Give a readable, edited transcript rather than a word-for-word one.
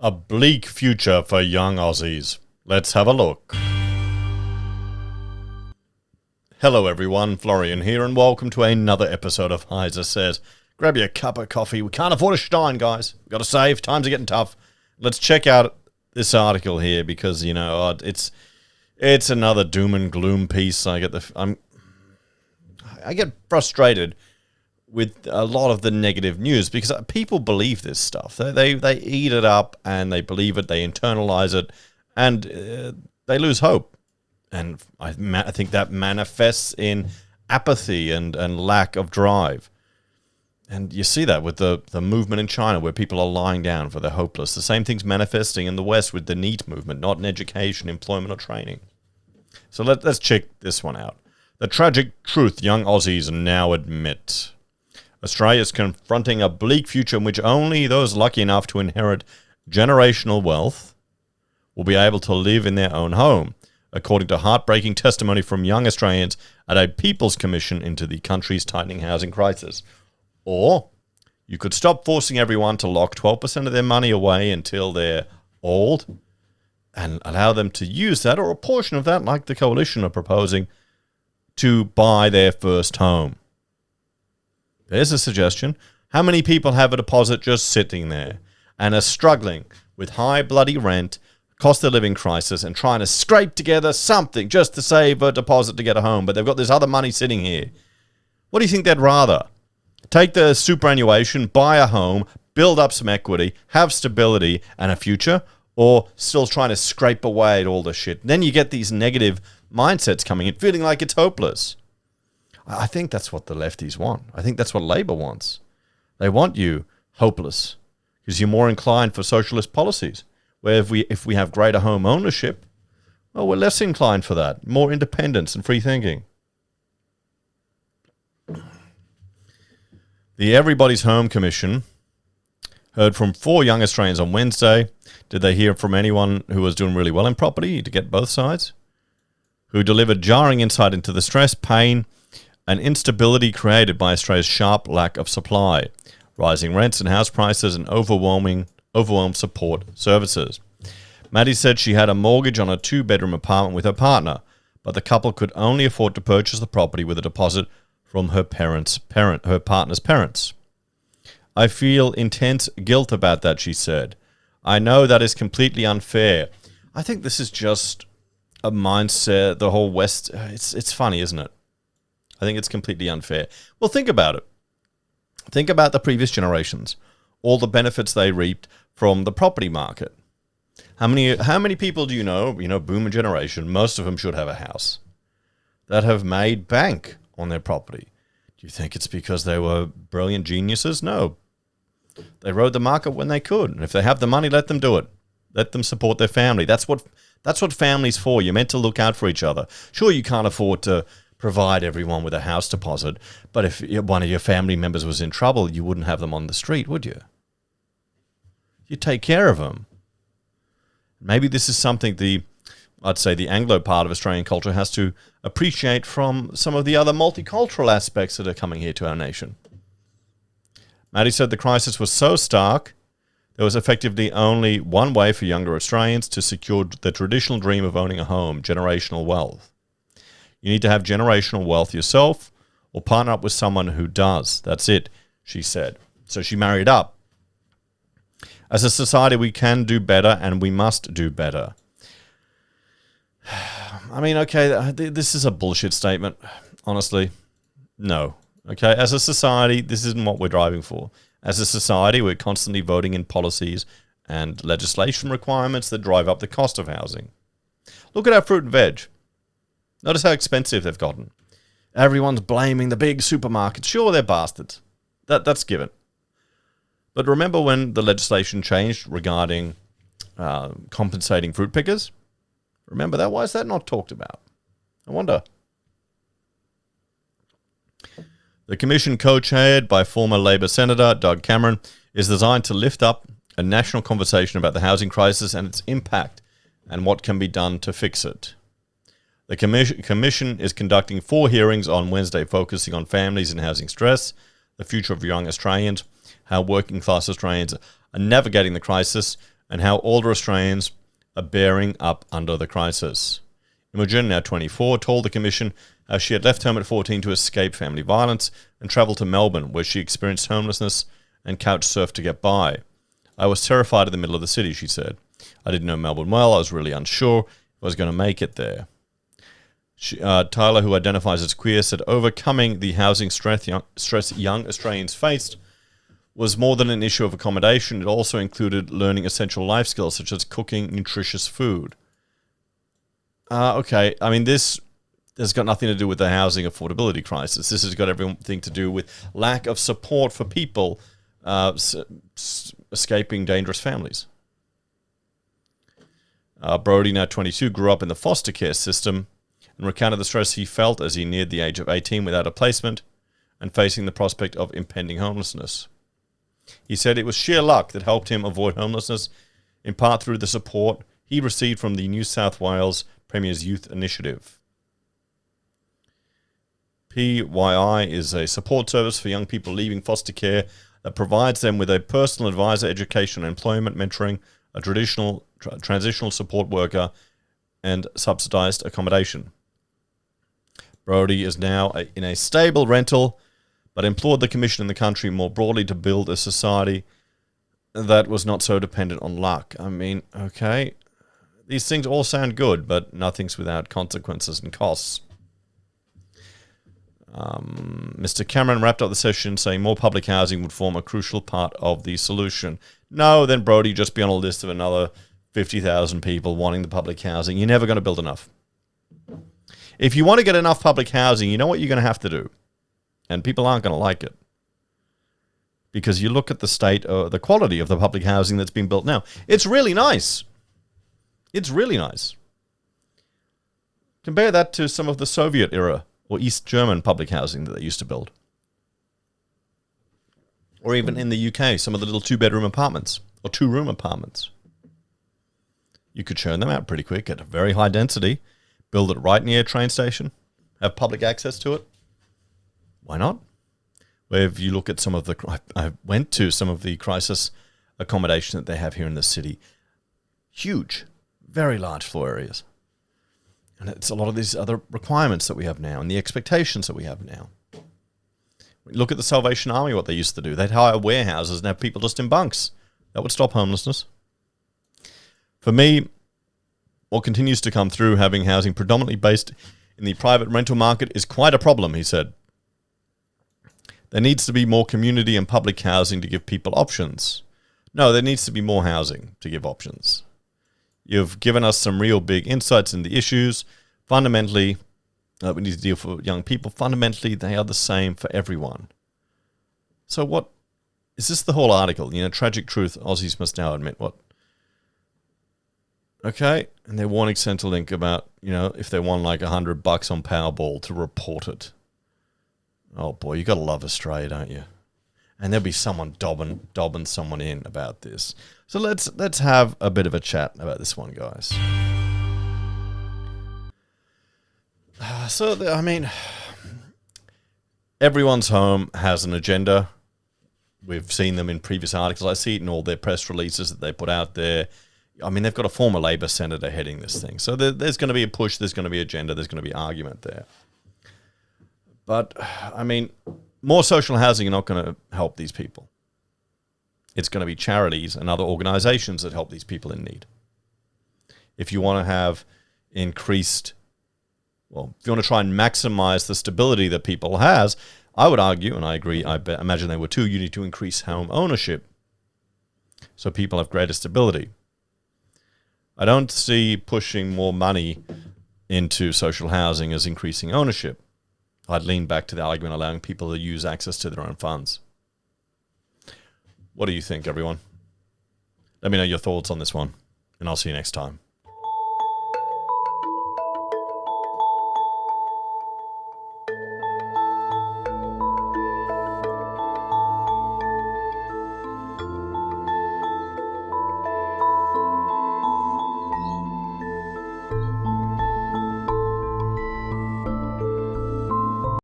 A bleak future for young Aussies. Let's have a look. Hello everyone, Florian here, and welcome to another episode of HeiseSays. Grab your cup of coffee. We can't afford a Stein, guys. We've got to save. Times are getting tough. Let's check out this article here because, you know, it's another doom and gloom piece. I get frustrated with a lot of the negative news because people believe this stuff. They eat it up and they believe it, they internalize it, and they lose hope. And I think that manifests in apathy and lack of drive. And you see that with the movement in China where people are lying down for they're hopeless. The same thing's manifesting in the West with the NEET movement, not in education, employment, or training. So let's check this one out. The tragic truth young Aussies now admit. Australia is confronting a bleak future in which only those lucky enough to inherit generational wealth will be able to live in their own home, according to heartbreaking testimony from young Australians at a People's Commission into the country's tightening housing crisis. Or you could stop forcing everyone to lock 12% of their money away until they're old and allow them to use that, or a portion of that, like the coalition are proposing, to buy their first home. There's a suggestion. How many people have a deposit just sitting there and are struggling with high bloody rent, cost of living crisis, and trying to scrape together something just to save a deposit to get a home, but they've got this other money sitting here? What do you think they'd rather? Take the superannuation, buy a home, build up some equity, have stability and a future, or still trying to scrape away at all the shit? Then you get these negative mindsets coming in, feeling like it's hopeless. I think that's what the lefties want. I think that's what Labor wants. They want you hopeless because you're more inclined for socialist policies, where if we have greater home ownership, well, we're less inclined for that. More independence and free thinking. The Everybody's Home Commission heard from 4 young Australians on Wednesday. Did they hear from anyone who was doing really well in property, to get both sides? Who delivered jarring insight into the stress, pain, and instability created by Australia's sharp lack of supply, rising rents and house prices, and overwhelmed support services. Maddie said she had a mortgage on a 2-bedroom apartment with her partner, but the couple could only afford to purchase the property with a deposit from her partner's parents. I feel intense guilt about that, she said. I know that is completely unfair. I think this is just a mindset, the whole West. It's funny, isn't it? I think it's completely unfair. Well, think about it. Think about the previous generations, all the benefits they reaped from the property market. How many people do you know, boomer generation, most of them should have a house, that have made bank on their property? Do you think it's because they were brilliant geniuses? No. They rode the market when they could. And if they have the money, let them do it. Let them support their family. That's what family's for. You're meant to look out for each other. Sure, you can't afford to provide everyone with a house deposit, but if one of your family members was in trouble, you wouldn't have them on the street, would you? You'd take care of them. Maybe this is something I'd say the Anglo part of Australian culture has to appreciate from some of the other multicultural aspects that are coming here to our nation. Maddie said the crisis was so stark, there was effectively only one way for younger Australians to secure the traditional dream of owning a home: generational wealth. You need to have generational wealth yourself or partner up with someone who does. That's it, she said. So she married up. As a society, we can do better and we must do better. I mean, okay, this is a bullshit statement, honestly. No. Okay, as a society, this isn't what we're driving for. As a society, we're constantly voting in policies and legislation requirements that drive up the cost of housing. Look at our fruit and veg. Notice how expensive they've gotten. Everyone's blaming the big supermarkets. Sure, they're bastards. That's given. But remember when the legislation changed regarding compensating fruit pickers? Remember that? Why is that not talked about? I wonder. The commission, co-chaired by former Labor Senator Doug Cameron, is designed to lift up a national conversation about the housing crisis and its impact and what can be done to fix it. The commission is conducting 4 hearings on Wednesday focusing on families and housing stress, the future of young Australians, how working class Australians are navigating the crisis, and how older Australians are bearing up under the crisis. Imogen, now 24, told the Commission how she had left home at 14 to escape family violence and travelled to Melbourne, where she experienced homelessness and couch surfed to get by. I was terrified in the middle of the city, she said. I didn't know Melbourne well. I was really unsure if I was going to make it there. Tyler, who identifies as queer, said overcoming the housing stress young Australians faced was more than an issue of accommodation. It also included learning essential life skills such as cooking nutritious food. Okay, I mean, this has got nothing to do with the housing affordability crisis. This has got everything to do with lack of support for people escaping dangerous families. Brody, now 22, grew up in the foster care system and recounted the stress he felt as he neared the age of 18 without a placement and facing the prospect of impending homelessness. He said it was sheer luck that helped him avoid homelessness, in part through the support he received from the New South Wales Premier's Youth Initiative. PYI is a support service for young people leaving foster care that provides them with a personal advisor, education, employment, mentoring, a transitional support worker, and subsidised accommodation. Brody is now in a stable rental, but implored the Commission and the country more broadly to build a society that was not so dependent on luck. I mean, okay, these things all sound good, but nothing's without consequences and costs. Mr. Cameron wrapped up the session saying more public housing would form a crucial part of the solution. No, then Brody, just be on a list of another 50,000 people wanting the public housing. You're never going to build enough. If you want to get enough public housing, you know what you're going to have to do. And people aren't going to like it. Because you look at the state, the quality of the public housing that's being built now. It's really nice. It's really nice. Compare that to some of the Soviet era or East German public housing that they used to build. Or even in the UK, some of the little 2-bedroom apartments or 2-room apartments. You could churn them out pretty quick at a very high density, build it right near a train station, have public access to it. Why not? Where if you look at some of the... I went to some of the crisis accommodation that they have here in the city. Huge, very large floor areas. And it's a lot of these other requirements that we have now and the expectations that we have now. Look at the Salvation Army, what they used to do. They'd hire warehouses and have people just in bunks. That would stop homelessness. For me, what continues to come through having housing predominantly based in the private rental market is quite a problem, he said. There needs to be more community and public housing to give people options. No, there needs to be more housing to give options. You've given us some real big insights into the issues. Fundamentally, we need to deal for young people. Fundamentally, they are the same for everyone. So what is this the whole article? Tragic truth, Aussies must now admit what? Okay, and they're warning Centrelink about, if they won like $100 on Powerball to report it. Oh boy, you got to love Australia, don't you? And there'll be someone dobbing someone in about this. So let's have a bit of a chat about this one, guys. Everyone's home has an agenda. We've seen them in previous articles. I see it in all their press releases that they put out there. I mean, they've got a former Labor senator heading this thing. So there's going to be a push, there's going to be agenda, there's going to be argument there. But, more social housing are not going to help these people. It's going to be charities and other organizations that help these people in need. If you want to have if you want to try and maximize the stability that people has, I would argue, and I agree, imagine they would too, you need to increase home ownership so people have greater stability. I don't see pushing more money into social housing as increasing ownership. I'd lean back to the argument allowing people to use access to their own funds. What do you think, everyone? Let me know your thoughts on this one, and I'll see you next time.